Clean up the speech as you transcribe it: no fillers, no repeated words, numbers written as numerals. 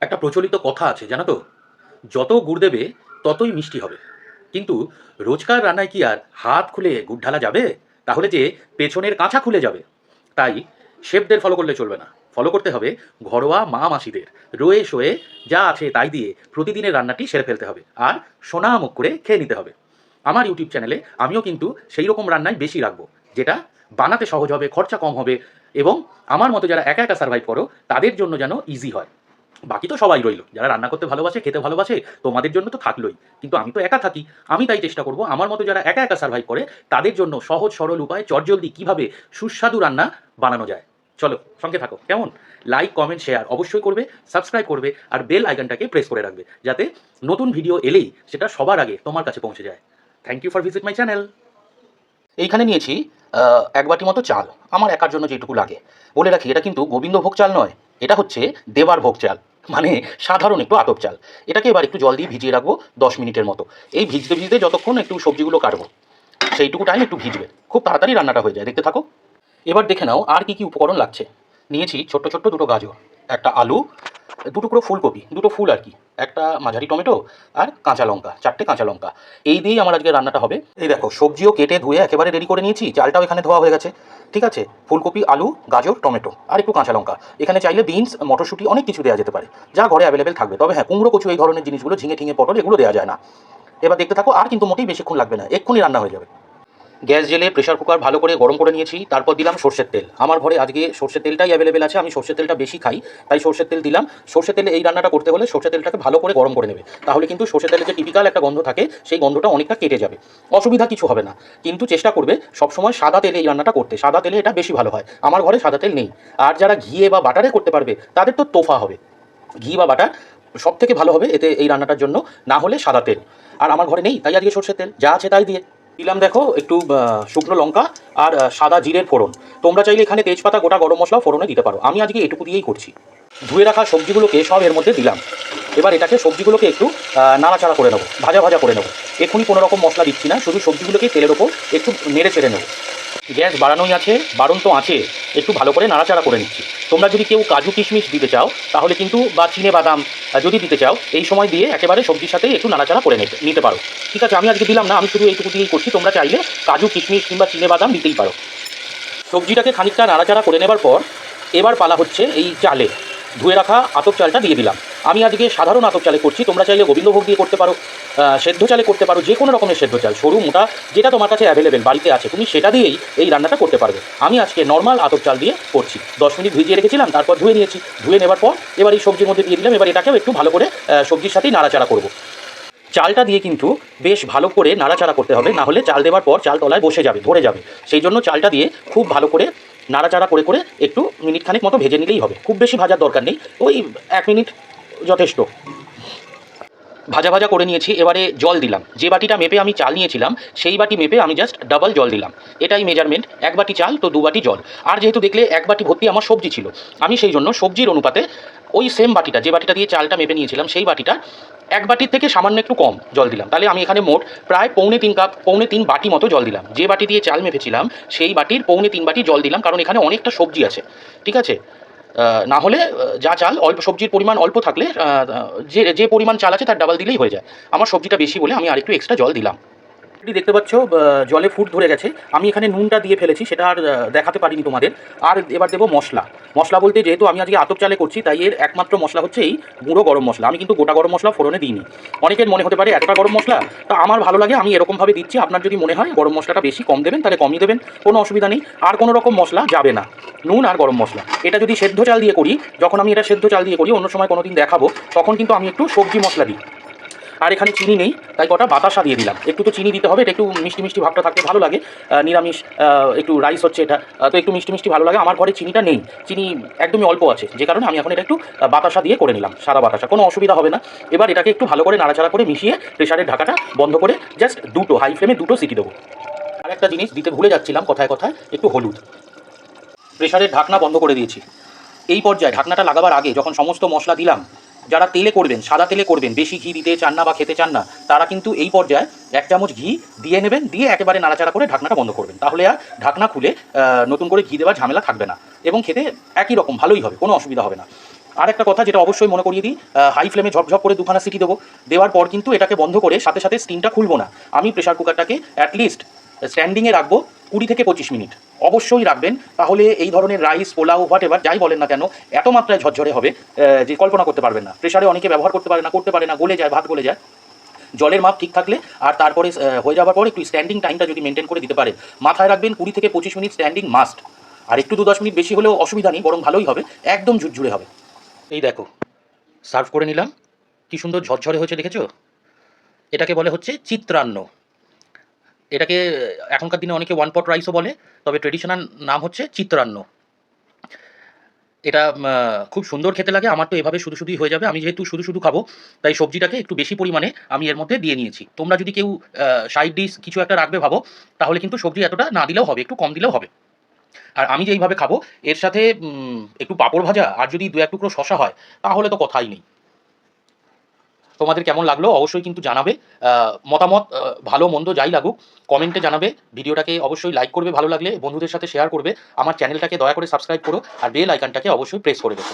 একটা প্রচলিত কথা আছে জানো তো, যত গুড় দেবে ততই মিষ্টি হবে। কিন্তু রোজকার রান্নায় কি আর হাত খুলে গুড় ঢালা যাবে? তাহলে যে পেছনের কাঁচা খুলে যাবে। তাই শেফদের ফলো করলে চলবে না, ফলো করতে হবে ঘরোয়া মা মাসিদের। রয়ে শোয়ে যা আছে তাই দিয়ে প্রতিদিনের রান্নাটি সেরে ফেলতে হবে, আর সোনা মুখ করে খেয়ে নিতে হবে। আমার ইউটিউব চ্যানেলে আমিও কিন্তু সেই রকম রান্নাই বেশি রাখবো, যেটা বানাতে সহজ হবে, খরচা কম হবে, এবং আমার মতো যারা একা একা সার্ভাইভ করো তাদের জন্য যেন ইজি হয়। বাকি তো সবাই রইলো, যারা রান্না করতে ভালোবাসে, খেতে ভালোবাসে, তোমাদের জন্য তো থাকলোই। কিন্তু আমি তো একা থাকি। আমি তাই চেষ্টা করব আমার মতো যারা একা একা সার্ভাইভ করে তাদের জন্য সহজ সরল উপায় চটজলদি কীভাবে সুস্বাদু রান্না বানানো যায়। চলো সঙ্গে থাকো, কেমন? লাইক, কমেন্ট, শেয়ার অবশ্যই করবে, সাবস্ক্রাইব করবে, আর বেল আইকনটাকে প্রেস করে রাখবে, যাতে নতুন ভিডিও এলেই সেটা সবার আগে তোমার কাছে পৌঁছে যায়। Thank you for visit my channel. এইখানে নিয়েছি 1 বাটি মতো চাল, আমার একার জন্য যেটুকু লাগে। বলে রাখি, এটা কিন্তু গোবিন্দভোগ চাল নয়, এটা হচ্ছে দেবার ভোগ চাল, মানে সাধারণ একটু আতপ চাল। এটাকে এবার একটু জল দিয়ে ভিজিয়ে রাখবো 10 মিনিটের মতো। এই ভিজতে ভিজতে যতক্ষণ একটু সবজিগুলো কাটবো সেইটুকু টাইম একটু ভিজবে, খুব তাড়াতাড়ি রান্নাটা হয়ে যায়, দেখতে থাকো। এবার দেখে নাও আর কি কি উপকরণ লাগছে। নিয়েছি ছোট্ট ছোট্ট দুটো গাজর, একটা আলু, দুটুকরো ফুলকপি, দুটো ফুল আর কি, একটা মাঝারি টমেটো, আর কাঁচা লঙ্কা, 4টে কাঁচা লঙ্কা। এই দিয়েই আমার আজকে রান্নাটা হবে। এই দেখো, সবজিও কেটে ধুয়ে একেবারে রেডি করে নিয়েছি, চালটাও এখানে ধোয়া হয়ে গেছে। ঠিক আছে, ফুলকপি, আলু, গাজর, টমেটো আর একটু কাঁচা লঙ্কা। এখানে চাইলে বিনস, মটরশুঁটি অনেক কিছু দেওয়া যেতে পারে, যা ঘরে অ্যাভেলেবেল থাকবে। তবে হ্যাঁ, কুমড়ো, কচু এই ধরনের জিনিসগুলো, ঝিঙে টিঙে, পটল, এগুলো দেওয়া যায় না। এবার দেখতে থাকো, আর কিন্তু মোটেই বেশিক্ষণ লাগবে না, এক্ষুনি রান্না হয়ে যাবে। গ্যাস জেলে প্রেশার কুকার ভালো করে গরম করে নিয়েছি, তারপর দিলাম সর্ষের তেল। আমার ঘরে আজকে সর্ষের তেলটাই অ্যাভেলেবেল আছে, আমি সর্ষের তেলটা বেশি খাই, তাই সর্ষের তেল দিলাম। সর্ষের তেলে এই রান্নাটা করতে হলে সর্ষের তেলটাকে ভালো করে গরম করে নেবে, তাহলে কিন্তু সর্ষের তেলের যে টিপিক্যাল একটা গন্ধ থাকে সেই গন্ধটা অনেকটা কেটে যাবে। অসুবিধা কিছু হবে না, কিন্তু চেষ্টা করবে সবসময় সাদা তেলে এই রান্নাটা করতে, সাদা তেলে এটা বেশি ভালো হয়। আমার ঘরে সাদা তেল নেই, আর যারা ঘিয়ে বা বাটারে করতে পারবে তাদের তো তোফা হবে। ঘি বা বাটার সব থেকে ভালো হবে এতে এই রান্নাটার জন্য, না হলে সাদা তেল। আর আমার ঘরে নেই, তাই আজকে সর্ষের তেল, যা আছে তাই দিয়ে দিলাম। দেখো একটু শুকনো লঙ্কা আর সাদা জিরের ফোড়ন। তোমরা চাইলে এখানে তেজপাতা, গোটা গরম মশলা ফোড়নে দিতে পারো, আমি আজকে এটুকু দিয়েই করছি। ধুয়ে রাখা সবজিগুলোকে সব এর মধ্যে দিলাম। এবার এটাকে, সবজিগুলোকে একটু নাড়াচাড়া করে নেবো, ভাজা ভাজা করে নেবো। এক্ষুনি কোনো রকম মশলা দিচ্ছি না, শুধু সবজিগুলোকে তেলের ওপর একটু নেড়ে চেড়ে নেবো। গ্যাস বাড়ানোই আছে, বাড়ন্ত আছে, একটু ভালো করে নাড়াচাড়া করে নিচ্ছি। তোমরা যদি কেউ কাজু কিশমিশ দিতে চাও তাহলে কিন্তু, বা চিনে বাদাম যদি দিতে চাও, এই সময় দিয়ে একেবারে সবজির সাথে একটু নাড়াচাড়া করে নিতে পারো। ঠিক আছে, আমি আজকে দিলাম না, আমি শুধু এইটুকু দিয়েই করছি। তোমরা চাইলে কাজু কিশমিশ কিংবা চিনে বাদাম দিতেই পারো। সবজিটাকে খানিকটা নাড়াচাড়া করে নেবার পর এবার পালা হচ্ছে এই চালে। ধুয়ে রাখা আতপ চালটা দিয়ে দিলাম। আমি আজকে সাধারণ আতপ চালে করছি, তোমরা চাইলে গোবিন্দভোগ দিয়ে করতে পারো, সেদ্ধ চালে করতে পারো, যে কোনো রকমের সেদ্ধ চাল, সরু মোটা যেটা তোমার কাছে অ্যাভেলেবেল বাড়িতে আছে তুমি সেটা দিয়েই এই রান্নাটা করতে পারবে। আমি আজকে নর্মাল আতপ চাল দিয়ে করছি। 10 মিনিট ভিজিয়ে রেখেছিলাম, তারপর ধুয়ে নিয়েছি। ধুয়ে নেবার পর এবার এই সবজির মধ্যে দিয়ে দিলাম। এবার এটাকেও একটু ভালো করে সবজির সাথেই নাড়াচাড়া করব। চালটা দিয়ে কিন্তু বেশ ভালো করে নাড়াচাড়া করতে হবে, না হলে চাল দেওয়ার পর চাল তলায় বসে যাবে, ধরে যাবে। সেই জন্য চালটা দিয়ে খুব ভালো করে নাড়াচাড়া করে করে একটু মিনিট খানেক মতো ভেজে নিলেই হবে, খুব বেশি ভাজার দরকার নেই, ওই 1 মিনিট যথেষ্ট। ভাজা ভাজা করে নিয়েছি, এবারে জল দিলাম। যে বাটিটা মেপে আমি চাল নিয়েছিলাম সেই বাটি মেপে আমি জাস্ট ডাবল জল দিলাম। এটাই মেজারমেন্ট, 1 বাটি চাল তো 2 বাটি জল। আর যেহেতু দেখলে 1 বাটি ভর্তি আমার সবজি ছিল, আমি সেই জন্য সবজির অনুপাতে ওই সেম বাটিটা, যে বাটিটা দিয়ে চালটা মেপে নিয়েছিলাম সেই বাটিটা 1 বাটির থেকে সামান্য একটু কম জল দিলাম। তাহলে আমি এখানে মোট প্রায় পৌনে তিন বাটি মতো জল দিলাম। যে বাটি দিয়ে চাল মেপেছিলাম সেই বাটির পৌনে 3 বাটি জল দিলাম, কারণ এখানে অনেকটা সবজি আছে। ঠিক আছে, না হলে যা চাল, অল্প সবজির পরিমাণ অল্প থাকলে যে যে পরিমাণ চাল আছে তার ডাবল দিলেই হয়ে যায়। আমার সবজিটা বেশি বলে আমি আরেকটু এক্সট্রা জল দিলাম। এটি দেখতে পাচ্ছ জলে ফুট ধরে গেছে। আমি এখানে নুনটা দিয়ে ফেলেছি, সেটা আর দেখাতে পারিনি তোমাদের। আর এবার দেবো মশলা। মশলা বলতে, যেহেতু আমি আজকে আতপ চালে করছি তাই এর একমাত্র মশলা হচ্ছে এই গুঁড়ো গরম মশলা। আমি কিন্তু গোটা গরম মশলা ফোড়নে দিইনি। অনেকের মনে হতে পারে এতটা গরম মশলা, তা আমার ভালো লাগে, আমি এরকমভাবে দিচ্ছি। আপনার যদি মনে হয় গরম মশলাটা বেশি কম দেবেন তাহলে কমই দেবেন, কোনো অসুবিধা নেই। আর কোনো রকম মশলা যাবে না, নুন আর গরম মশলা। এটা যদি সেদ্ধ চাল দিয়ে করি, যখন আমি এটা সেদ্ধ চাল দিয়ে করি, অন্য সময় কোনো দিন দেখাবো, তখন কিন্তু আমি একটু সবজি মশলা দিই। আর এখানে চিনি নেই, তাই কটা বাতাসা দিয়ে দিলাম। একটু তো চিনি দিতে হবে, এটা একটু মিষ্টি মিষ্টি ভাবটা থাকতে ভালো লাগে। নিরামিষ একটু রাইস হচ্ছে এটা, তো একটু মিষ্টি মিষ্টি ভালো লাগে। আমার ঘরে চিনিটা নেই, চিনি একদমই অল্প আছে, যে কারণে আমি এখন এটা একটু বাতাসা দিয়ে করে নিলাম, সাদা বাতাসা, কোনো অসুবিধা হবে না। এবার এটাকে একটু ভালো করে নাড়াচাড়া করে মিশিয়ে প্রেশারের ঢাকাটা বন্ধ করে জাস্ট হাই ফ্লেমে 2টো সিটি দেবো। আর একটা জিনিস দিতে ভুলে যাচ্ছিলাম কথায় কথায়, একটু হলুদ। প্রেশারের ঢাকনা বন্ধ করে দিয়েছি। এই পর্যায়ে ঢাকনাটা লাগাবার আগে যখন সমস্ত মশলা দিলাম, যারা তেলে করবেন, সাদা তেলে করবেন, বেশি ঘি দিতে চান না বা খেতে চান না, তারা কিন্তু এই পর্যায়ে 1 চামচ ঘি দিয়ে নেবেন, দিয়ে একেবারে নাড়াচাড়া করে ঢাকনাটা বন্ধ করবেন। তাহলে আর ঢাকনা খুলে নতুন করে ঘি দেওয়ার ঝামেলা থাকবে না, এবং খেতে একই রকম ভালোই হবে, কোনো অসুবিধা হবে না। আর একটা কথা যেটা অবশ্যই মনে করিয়ে দিই, হাই ফ্লেমে ঝপঝপ করে দুখানা সিটি দেবো। দেওয়ার পর কিন্তু এটাকে বন্ধ করে সাথে সাথে স্টিমটা খুলবো না। আমি প্রেশার কুকারটাকে অ্যাটলিস্ট স্ট্যান্ডিংয়ে রাখবো 20 থেকে 25 মিনিট অবশ্যই রাখবেন। তাহলে এই ধরনের রাইস, পোলাও, হোয়াট এভার যাই বলেন না কেন এত মাত্রায় ঝরঝরে হবে যে কল্পনা করতে পারবেন না। প্রেশারে অনেকে ব্যবহার করতে পারে না, গলে যায়, ভাত গলে যায়। জলের মাপ ঠিক থাকলে আর তারপরে হয়ে যাওয়ার পর একটু স্ট্যান্ডিং টাইমটা যদি মেনটেন করে দিতে পারে, মাথায় রাখবেন 20 থেকে 25 মিনিট স্ট্যান্ডিং মাস্ট। আর একটু 2-10 মিনিট বেশি হলেও অসুবিধা নেই, বরং ভালোই হবে, একদম ঝুরঝুরে হবে। এই দেখো সার্ভ করে নিলাম, কি সুন্দর ঝরঝরে হয়েছে দেখেছো। এটাকে বলে হচ্ছে চিত্রান্ন। এটাকে এখনকার দিনে অনেকে ওয়ান পট রাইসও বলে, তবে ট্রেডিশনাল নাম হচ্ছে চিত্রান্ন। এটা খুব সুন্দর খেতে লাগে। আমার তো এভাবে শুধু শুধুই হয়ে যাবে। আমি যেহেতু শুধু শুধু খাবো তাই সবজিটাকে একটু বেশি পরিমাণে আমি এর মধ্যে দিয়ে নিয়েছি। তোমরা যদি কেউ সাইড ডিশ কিছু একটা রাখবে ভাবো, তাহলে কিন্তু সবজি এতটা না দিলেও হবে, একটু কম দিলেও হবে। আর আমি যেইভাবে খাবো এর সাথে একটু পাঁপড় ভাজা আর যদি 2-1 টুকরো শশা হয় তাহলে তো কথাই নেই। তোমাদের কেমন লাগলো অবশ্যই কিন্তু জানাবে। মতামত ভালো মন্দ যাই লাগুক কমেন্টে জানাবে। ভিডিওটাকে অবশ্যই লাইক করবে, ভালো লাগলে বন্ধুদের সাথে শেয়ার করবে। আমার চ্যানেলটাকে দয়া করে সাবস্ক্রাইব করো আর বেল আইকনটাকে অবশ্যই প্রেস করে দেবো।